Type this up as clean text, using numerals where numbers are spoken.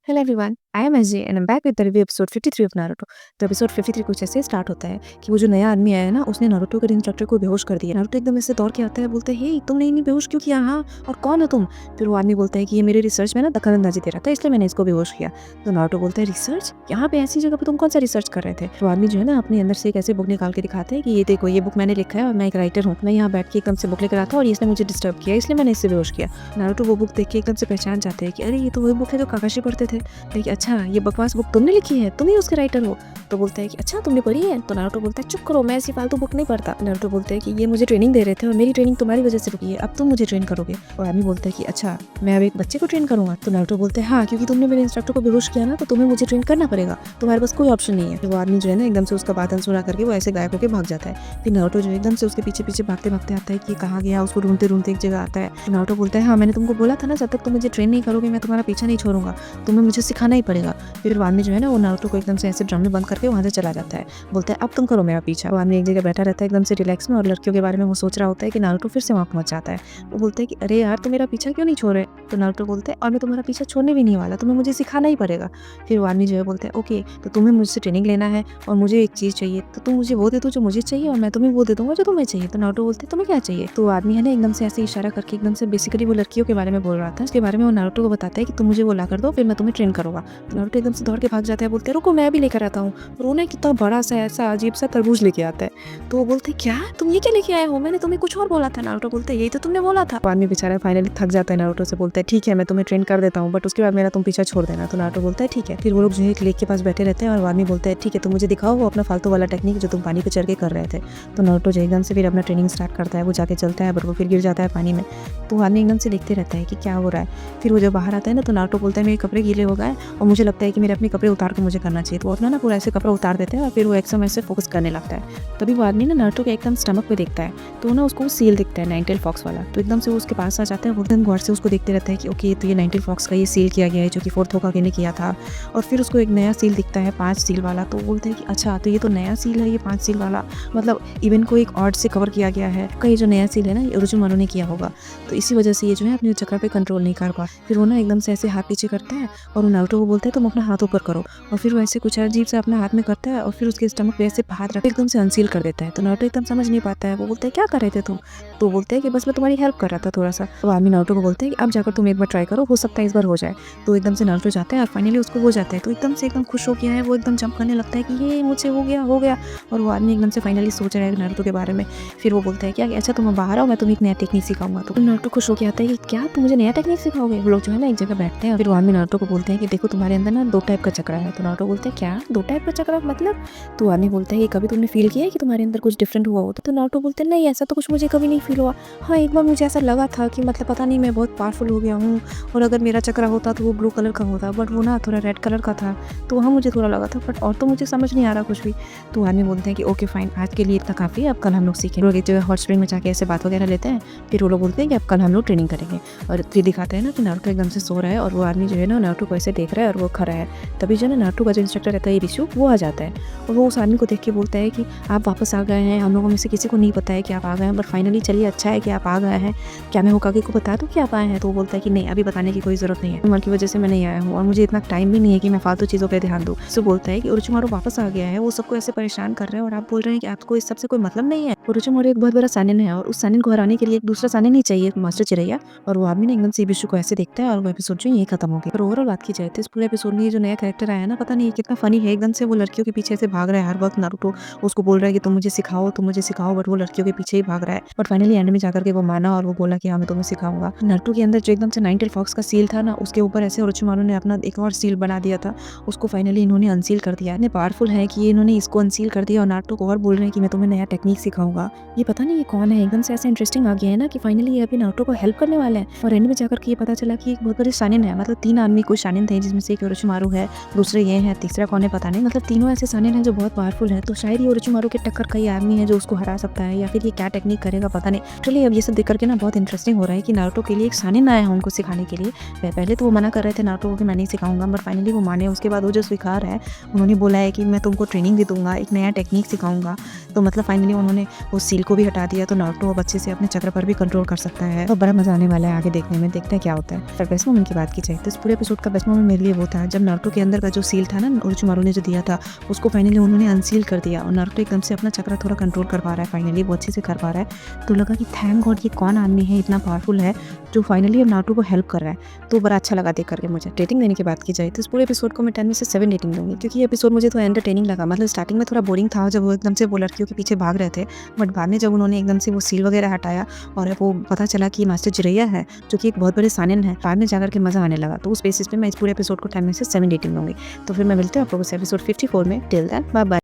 Hello everyone, I am SJ and I am back with the review episode 53 of Naruto. तो episode 53 कुछ ऐसे start होता है कि वो जो नया आदमी आया है ना, उसने नारुतो के इंस्ट्रक्टर को बेहोश कर दिया। नारुतो एकदम ऐसे दौड़ के आता है, बोलता है हे तुमने इन्हें बेहोश क्यों किया? हाँ, और कौन हो तुम? फिर वो आदमी बोलता है कि ये मेरे रिसर्च में ना दखलंदाजी दे रहा था, इसलिए मैंने इसको बेहोश किया। तो नारुतो बोलता है रिसर्च? यहाँ पे ऐसी जगह पे तुम कौन सा रिसर्च कर रहे थे? वो आदमी जो है ना अपने अंदर से एक ऐसे बुक निकाल के दिखाते हैं कि ये देखो, ये बुक मैंने लिखा है और मैं एक राइटर हूँ। मैं यहाँ बैठ के एकदम से बुक लेकर आता और इसने मुझे डिस्टर्ब किया, इसलिए मैंने इससे बेहोश किया। नारुतो वो बुक देख के एकदम से पहचान जाते हैं कि अरे ये तो वही बुक है जो काकाशी पढ़ते थे। कि अच्छा ये बकवास बुक तुमने लिखी है, तुम ही उसके राइटर हो। तो बोलता है कि अच्छा तुमने पढ़ी है? तो नारुतो बोलता है चुप करो, मैं ऐसी फालतू बुक नहीं पढ़ता। नारुतो बोलता है कि ये मुझे ट्रेनिंग दे रहे थे और मेरी ट्रेनिंग तुम्हारी वजह से रुकी है, अब तुम मुझे ट्रेन करोगे। और आदमी बोलता है कि अच्छा मैं अब एक बच्चे को ट्रेन करूंगा? तो नारुतो बोलता है हाँ, क्योंकि तुमने मेरे इंस्ट्रक्टर को बेहोश किया ना, तो तुम्हें मुझे ट्रेन करना पड़ेगा, तुम्हारे पास कोई ऑप्शन नहीं है। तो वो आदमी जो है ना एकदम से उसका बात अनसुना करके वो ऐसे गायब होकर भाग जाता है। फिर नारुतो जो एकदम से उसके पीछे पीछे भागते भागते आता है कि कहाँ गया, उसको ढूंढते ढूंढते एक जगह आता है। नारुतो बोलता है हाँ, मैंने तुमको बोला था ना, जब तक तुम मुझे ट्रेन नहीं करोगे मैं तुम्हारा पीछा नहीं छोड़ूंगा, तुम्हें मुझे सिखाना ही पड़ेगा। फिर आदमी जो है ना वो नारुतो को एकदम से ऐसे ड्रम में बंद करके वहाँ से चला जाता है। बोलता है अब तुम करो मेरा पीछा। वो आदमी एक जगह बैठा रहता है एकदम से रिलैक्स में और लड़कियों के बारे में वो सोच रहा होता है कि नारुतो फिर से वहाँ पहुँच जाता है। वो बोलता है कि अरे यार तुम मेरा पीछा क्यों नहीं छोड़ रहे? तो नारुतो बोलता है और मैं तुम्हारा पीछा छोड़ने भी नहीं वाला, तुम्हें मुझे सिखाना ही पड़ेगा। फिर वो आदमी जो है बोलता है ओके, तो तुम्हें मुझसे ट्रेनिंग लेना है और मुझे एक चीज़ चाहिए, तो तुम मुझे वो दे दो जो मुझे चाहिए और मैं तुम्हें वो दे दूंगा जो तुम्हें चाहिए। तो नारुतो बोलते है तुम्हें क्या चाहिए? तो वो आदमी है ना एकदम से ऐसे इशारा करके एकदम से बेसिकली वो लड़कियों के बारे में बोल रहा था, उसके बारे में वो नारुतो को बताता है कि तुम मुझे वो ला कर दो, फिर मैं तुम्हें ट्रेन करूंगा। तो नारुतो एकदम से दौड़ के भाग जाता है, बोलते हैं रुको मैं भी लेकर आता हूँ। और वो ना कितना बड़ा सा ऐसा अजीब सा तरबूज लेके आता है। तो वो बोलते हैं क्या तुम ये क्या लेके आए हो, मैंने तुम्हें कुछ और बोला था। नारुतो बोलते हैं यही तो तुमने बोला था। आदमी बेचारा फाइनली थक जाता है, नारुतो से बोलता है ठीक है मैं तुम्हें ट्रेन कर देता हूँ, बट उसके बाद मेरा तुम पीछा छोड़ देना। तो नारुतो बोलता है ठीक है। फिर वो लोग जो है एक लेक के पास बैठे रहते हैं और आदमी बोलता है ठीक है, तो मुझे दिखाओ वो अपना फालतू वाला टेक्निक जो तुम पानी पे चढ़ के कर रहे थे। तो नारुतो जो एकदम से फिर अपना ट्रेनिंग स्टार्ट करता है, वो जाके चलता है बट वो फिर गिर जाता है पानी में। तो आदमी एकदम से देखते रहता है कि क्या हो रहा है। फिर वो जब बाहर आता है ना तो नारुतो बोलता है मेरे कपड़े गीले हो गए और मुझे लगता है कि मेरे अपने कपड़े उतार के मुझे करना चाहिए। तो वो अपना ना पूरा ऐसे कपड़ा उतार देते हैं और फिर वो एकदम ऐसे फोकस करने लगता है। तभी वो आदमी ना नारुतो के एकदम स्टमक पे देखता है, तो ना उसको सील दिखता है, नाइनटेल फॉक्स वाला। तो एकदम से वो उसके पास आ जाता है, वो एकदम गौर से उसको देखते रहता है कि ओके तो ये नाइनटेल फॉक्स का ये सील किया गया है जो कि फोर्थ होकागे ने किया था। और फिर उसको एक नया सील दिखता है 5 सील वाला। तो बोलते हैं कि अच्छा तो ये तो नया सील है, ये 5 सील वाला, मतलब इवेंट को एक आर्ट से कवर किया गया है का। ये जो नया सील है ना ये ओरोचिमारू ने किया होगा, तो इसी वजह से ये जो है अपने चक्र पे कंट्रोल नहीं कर पा। फिर वो ना एकदम से ऐसे हाथ पीछे करता है और नारुतो को बोलता है तुम अपना हाथ ऊपर करो। और फिर वो ऐसे कुछ अजीब से अपना हाथ में करता है और फिर उसके स्टमक पे ऐसे हाथ रख एकदम से अनसील कर देता है। तो नारुतो एकदम समझ नहीं पाता है, वो बोलता है क्या कर रहे थे तुम? तो बोलते हैं कि बस मैं तुम्हारी हेल्प कर रहा था थोड़ा सा। तो आदमी नारुतो को बोलते हैं कि अब जाकर तुम एक बार ट्राई करो, हो सकता है इस बार हो जाए। तो एकदम से नारुतो जाता है और फाइनली उसको हो जाता है। तो एकदम से एकदम खुश हो गया है, वो एकदम जंप करने लगता है कि ये मुझसे हो गया हो गया। और वो आदमी एकदम से फाइनली सोच रहा है नारुतो के बारे में। फिर वो बोलता है क्या अच्छा तुम बाहर आओ, मैं तुम्हें एक नया टेक्निक सिखाऊंगा। तो नारुतो खुश हो के आता है कि क्या तुम मुझे नया टेक्निक सिखाओगे? वो लोग जो है ना एक जगह बैठते हैं। फिर वो आदमी नारुतो को बोलते हैं कि देखो तुम्हारे अंदर ना 2 टाइप का चक्र है। तो नारुतो बोलते हैं क्या 2 टाइप का चक्र मतलब? तो आदमी बोलता है कि कभी तुमने फील किया है कि तुम्हारे अंदर कुछ डिफरेंट हुआ हो? तो नारुतो बोलते हैं नहीं ऐसा तो कुछ मुझे कभी नहीं फील हुआ। हाँ एक बार मुझे ऐसा लगा था कि मतलब पता नहीं मैं बहुत पावरफुल हो गया हूँ और अगर मेरा चक्र होता तो वो ब्लू कलर का होता, बट वो ना थोड़ा रेड कलर का था, तो वहाँ मुझे थोड़ा लगा था, बट और तो मुझे समझ नहीं आ रहा कुछ भी। तो आदमी बोलते हैं कि ओके फाइन, आज के लिए इतना काफ़ी है, अब कल हम लोग सीखेंगे। लोग एक जगह हॉट स्प्रिंग में जाके ऐसे बात वगैरह लेते हैं। फिर वो लोग बोलते हैं कि अब कल हम लोग ट्रेनिंग करेंगे। और फिर दिखाते हैं ना कि नारुतो एकदम से सो रहा है और वो आदमी जो है ना नारुतो को ऐसे देख रहा है और वो खड़ा है। तभी जो है ना नारुतो का जो इंस्ट्रक्टर रहता है इरिशु, वो आ जाता है और वो उस आदमी को देख के बोलता है कि आप वापस आ गए हैं, हम लोगों में से किसी को नहीं पता है कि आप आ गए हैं, बट फाइनली चलिए अच्छा है कि आप आ गए हैं, क्या मैं होकागे को बता दूं कि आप आए हैं? तो वो बोलता है कि नहीं अभी बताने की कोई ज़रूरत नहीं है, उम्र की वजह से मैं नहीं आया हूँ और मुझे इतना टाइम भी नहीं है कि मैं फालतू चीज़ों पर ध्यान दूँ। सो बोलता है कि ओरोचिमारू वापस आ गया है, वो सबको ऐसे परेशान कर रहे हैं और आप बोल रहे हैं कि आपको इस सब से कोई मतलब नहीं है। ओरोचिमारू एक बहुत बड़ा सानिन है और उस सानिन को हराने के लिए एक दूसरा सानिन ही चाहिए, मास्टर चिरैया। और वो आदमी ने एकदम से इबिशु को ऐसे देखता है और वो एपिसोड जो यही खत्म हो गया। और ओवरऑल बात की जाए तो इस पूरे एपिसोड में ये जो नया कैरेक्टर आया है ना, पता नहीं कितना फनी है। एकदम से वो लड़कियों के पीछे से भाग रहा है हर वक्त। नारुतो उसको बोल रहा है कि तुम मुझे सिखाओ तुम मुझे सिखाओ, बट वो लड़कियों के पीछे ही भाग रहा है। बट फाइनली एंड में जाकर के वो माना और वो बोला कि हाँ मैं तुम्हें सिखाऊंगा। नारुतो के अंदर जो एकदम से नाइनटेल फॉक्स का सील था ना, उसके ऊपर ऐसे ओरोचिमारू ने अपना एक और सील बना दिया था, उसको फाइनली इन्होंने अनसील कर दिया। इतने पावरफुल है कि इन्होंने इसको अनसील कर दिया और नारुतो को और बोल रहे हैं कि मैं तुम्हें नया टेक्निक सिखाऊंगा। ये पता नहीं ये कौन है, एकदम से ऐसा इंटरेस्टिंग आ गया है ना कि फाइनली ये अभी नारुतो को हेल्प करने वाले हैं। और एंड में जाकर के ये पता चला कि एक बहुत बड़े शानिन है, मतलब 3 आदमी कोई शानिन थे जिसमें से एक ओरोचिमारू है, दूसरे ये हैं, तीसरा कौन है पता नहीं, मतलब तीनों ऐसे शानिन हैं जो बहुत पावरफुल है। तो शायद ये ओरोचिमारू के टक्कर का ये आदमी है जो उसको हरा सकता है, या फिर ये क्या टेक्निक करेगा पता नहीं। एक्चुअली अब ये सब देख करके ना बहुत इंटरेस्टिंग हो रहा है कि नारुतो के लिए एक शानिन आया है उनको सिखाने के लिए। पहले तो वो मना कर रहे थे नारुतो को कि मैं नहीं सिखाऊंगा, बट फाइनली वो माने। उसके बाद वो जो स्वीकार है, उन्होंने बोला है कि मैं तुमको ट्रेनिंग दे दूंगा, एक नया टेक्निक सिखाऊंगा। तो मतलब फाइनली उन्होंने उस सील को भी हटा दिया, तो नारुतो अब अच्छे से अपने चक्र पर भी कंट्रोल कर सकता है। तो बड़ा मजा आने वाला है आगे देखने में, देखते हैं क्या होता है। पर बेस्ट मोमेंट की बात की जाए तो इस पूरे एपिसोड का बेस्ट मोमेंट मेरे लिए वो होता है जब नारुतो के अंदर का जो सील था ना ओरोचिमारू ने जो दिया था उसको फाइनली उन्होंने अनसील कर दिया और नारुतो एकदम से अपना चक्रा थोड़ा कंट्रोल कर पा रहा है, फाइनली वो अच्छे से कर पा रहा है। तो लगा कि थैंक गॉड ये कौन आदमी है इतना पावरफुल है जो फाइनली अब नारुतो को हेल्प कर रहा है। तो बड़ा अच्छा लगा देख करके मुझे। रेटिंग देने की बात की जाए तो इस पूरे एपिसोड को मैं 10 में से 7 रेटिंग दूंगी क्योंकि ये एपिसोड मुझे थोड़ा एंटरटेनिंग लगा। मतलब स्टार्टिंग में थोड़ा बोरिंग था जब वो एकदम से वो लड़कियों के पीछे भाग रहे थे, बट बाद में जब उन्होंने एकदम से वो सील वगैरह हटाया और वो पता चला कि मास्टर जिरैया है जो कि एक बहुत बड़े सानिन है, बाद में जाकर के मजा आने लगा। तो उस बेसिस पे मैं इस पूरे एपिसोड को 10 में से 7 रेटिंग दूंगी। तो फिर मैं मिलते हैं आप लोगों से एपिसोड 54 में। Till then bye bye.